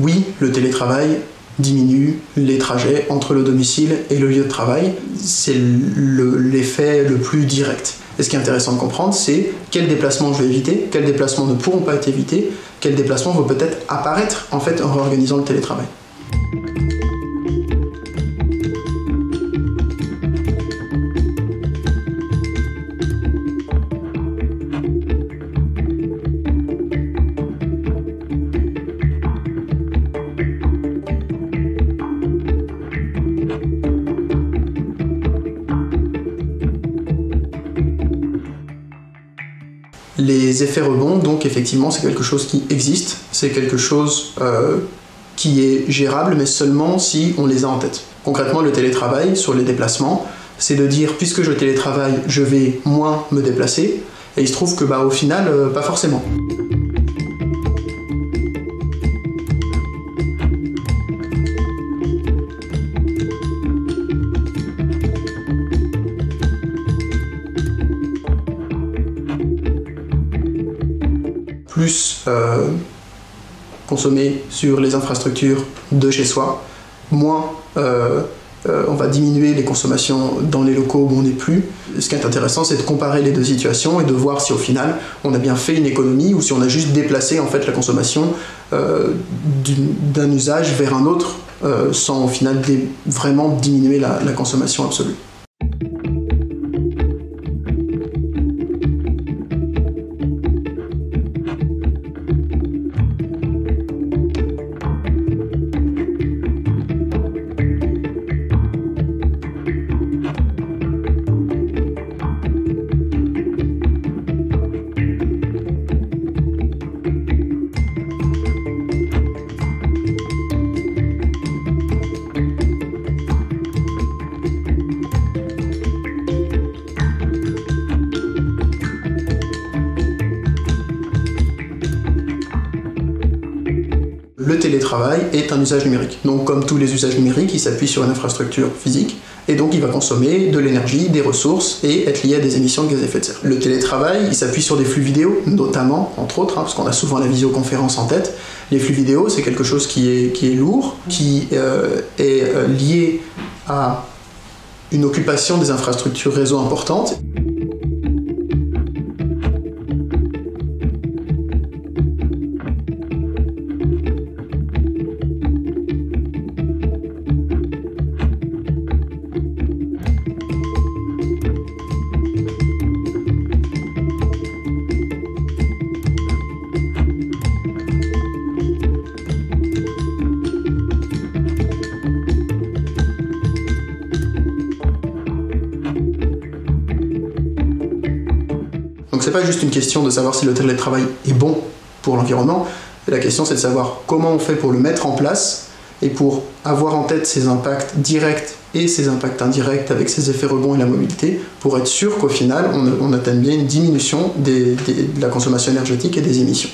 Oui, le télétravail diminue les trajets entre le domicile et le lieu de travail. C'est l'effet le plus direct. Et ce qui est intéressant de comprendre, c'est quels déplacements je vais éviter, quels déplacements ne pourront pas être évités, quels déplacements vont peut-être apparaître en fait en réorganisant le télétravail. Les effets rebonds, donc effectivement, c'est quelque chose qui existe, c'est quelque chose qui est gérable, mais seulement si on les a en tête. Concrètement, le télétravail sur les déplacements, c'est de dire, puisque je télétravaille, je vais moins me déplacer, et il se trouve que au final, pas forcément. Plus consommer sur les infrastructures de chez soi, moins on va diminuer les consommations dans les locaux où on n'est plus. Ce qui est intéressant, c'est de comparer les deux situations et de voir si au final on a bien fait une économie ou si on a juste déplacé en fait la consommation d'un usage vers un autre sans au final vraiment diminuer la consommation absolue. Le télétravail est un usage numérique. Donc comme tous les usages numériques, il s'appuie sur une infrastructure physique et donc il va consommer de l'énergie, des ressources et être lié à des émissions de gaz à effet de serre. Le télétravail, il s'appuie sur des flux vidéo, notamment, entre autres, parce qu'on a souvent la visioconférence en tête. Les flux vidéo, c'est quelque chose qui est lourd, qui est lié à une occupation des infrastructures réseau importantes. Donc c'est pas juste une question de savoir si le télétravail est bon pour l'environnement, la question c'est de savoir comment on fait pour le mettre en place et pour avoir en tête ses impacts directs et ses impacts indirects avec ses effets rebonds et la mobilité, pour être sûr qu'au final on atteigne bien une diminution de la consommation énergétique et des émissions.